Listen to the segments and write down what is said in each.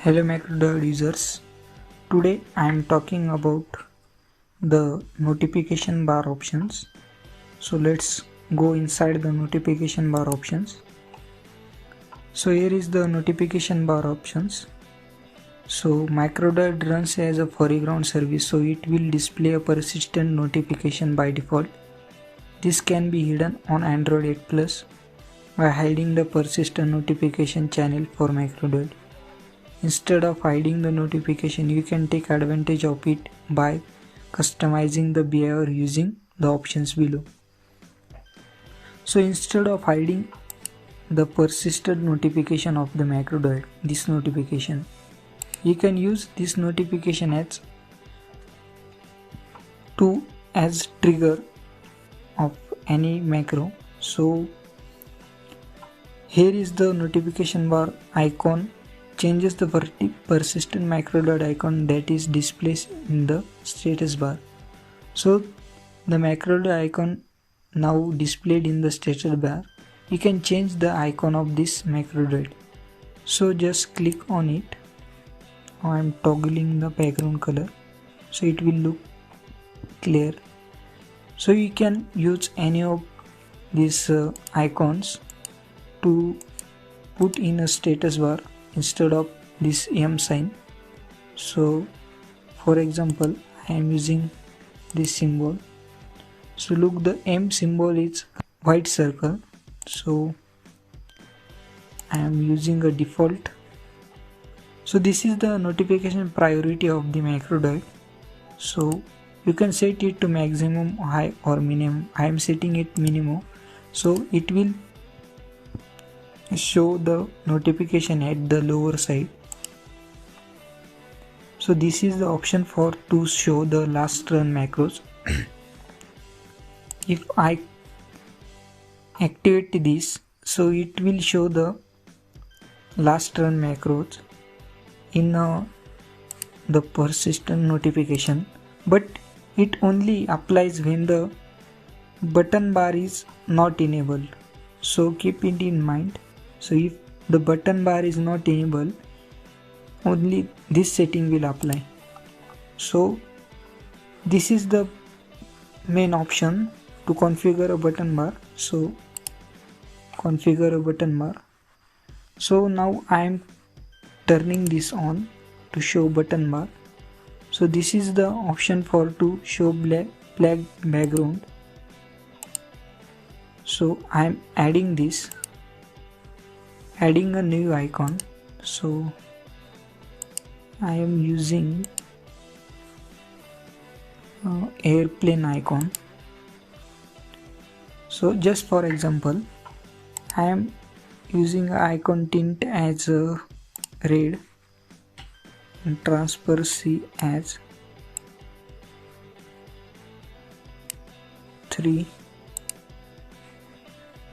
Hello MacroDoid users. Today I am talking about the notification bar options. So let's go inside the notification bar options. So here is the notification bar options. So MacroDoid runs as a foreground service, so it will display a persistent notification by default. This can be hidden on Android 8 Plus by hiding the persistent notification channel for MacroDoid. Instead of hiding the notification, you can take advantage of it by customizing the behavior using the options below. So instead of hiding the persistent notification of the MacroDoid, this notification, you can use this notification as trigger of any macro. So here is the notification bar icon. Changes the persistent MacroDoid icon that is displayed in the status bar. So the MacroDoid icon now displayed in the status bar. You can change the icon of this MacroDoid. So just click on it. I am toggling the background color so it will look clear. So you can use any of these icons to put in a status bar instead of this M sign. So for example, I am using this symbol. So look, the M symbol is white circle, so I am using a default. So this is the notification priority of the MacroDoid. So you can set it to maximum, high or minimum. I am setting it minimum, so it will show the notification at the lower side. So this is the option for to show the last run macros. If I activate this, so it will show the last run macros in the persistent notification, but it only applies when the button bar is not enabled. So keep it in mind. So if the button bar is not enabled, only this setting will apply. So this is the main option to configure a button bar. So configure a button bar. So now I am turning this on to show button bar. So this is the option for to show black background. So I am adding a new icon. So I am using airplane icon. So just for example, I am using icon tint as red and transparency as 3.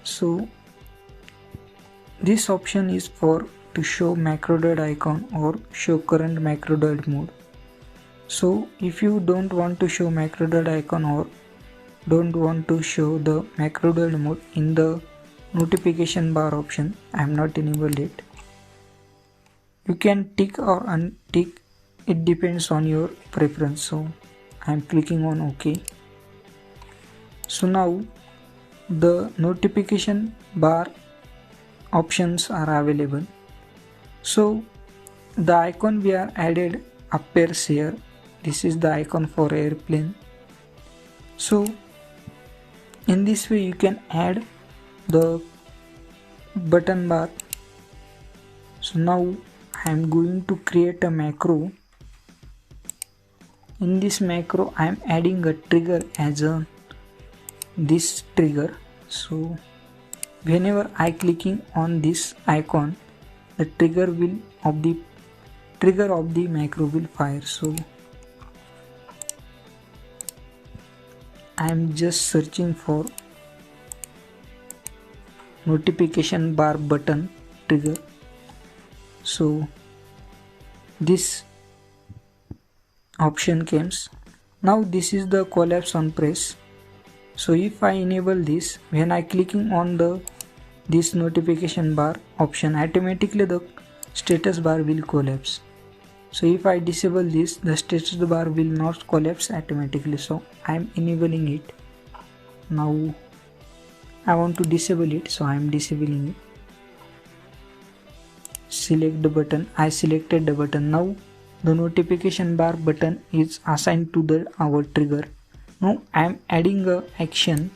So this option is for to show MacroDoid icon or show current MacroDoid mode. So if you don't want to show MacroDoid icon or don't want to show the MacroDoid mode in the notification bar option, I am not enabled it. You can tick or untick, it depends on your preference. So I am clicking on OK. So now the notification bar options are available. So the icon we are added appears here. This is the icon for airplane. So in this way you can add the button bar. So now I am going to create a macro. In this macro I am adding a trigger as this trigger. So whenever I clicking on this icon, the trigger of the macro will fire. So I am just searching for notification bar button trigger. So this option comes. Now this is the collapse on press. So if I enable this, when I clicking on this notification bar option, automatically the status bar will collapse. So if I disable this, the status bar will not collapse automatically. So I am enabling it. Now I want to disable it, so I am disabling it. Select the button. I selected the button. Now the notification bar button is assigned to our trigger. Now I am adding a action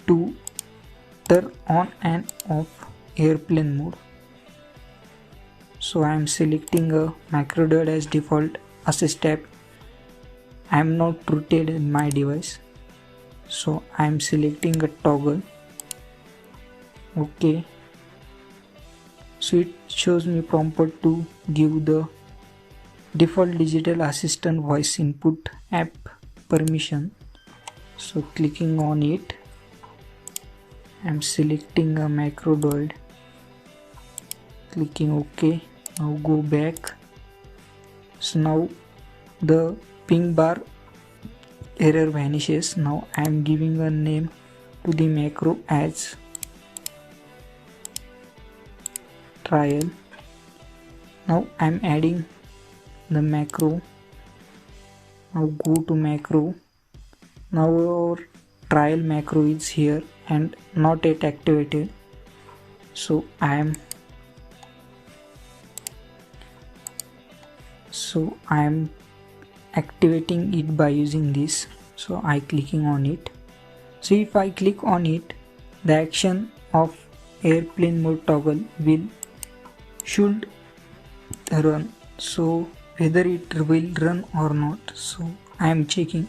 to turn on and off airplane mode. So I am selecting a macro diode as default assist tab. I am not rooted in my device, so I am selecting a toggle. Okay. So it shows me prompted to give the default digital assistant voice input app permission. So clicking on it, I am selecting a macro diode. Clicking OK. Now go back. So now the ping bar error vanishes. Now I am giving a name to the macro as trial. Now I am adding the macro. Now go to macro. Now our trial macro is here and not yet activated. So I am activating it by using this. So I clicking on it. So if I click on it, the action of airplane mode toggle should run. So whether it will run or not, so I am checking.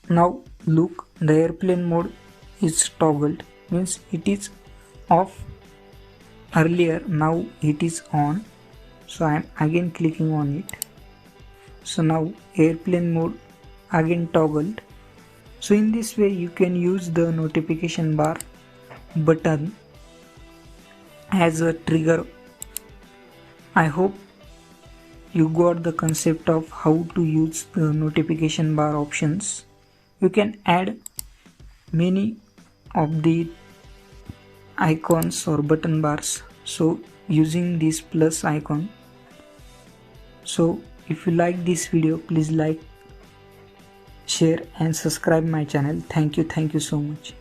Now look, the airplane mode is toggled, means it is off earlier, now it is on. So I am again clicking on it. So now airplane mode again toggled. So in this way you can use the notification bar button as a trigger. I hope you got the concept of how to use the notification bar options. You can add many of the icons or button bars, so using this plus icon. So if you like this video, please like, share and subscribe my channel. Thank you so much.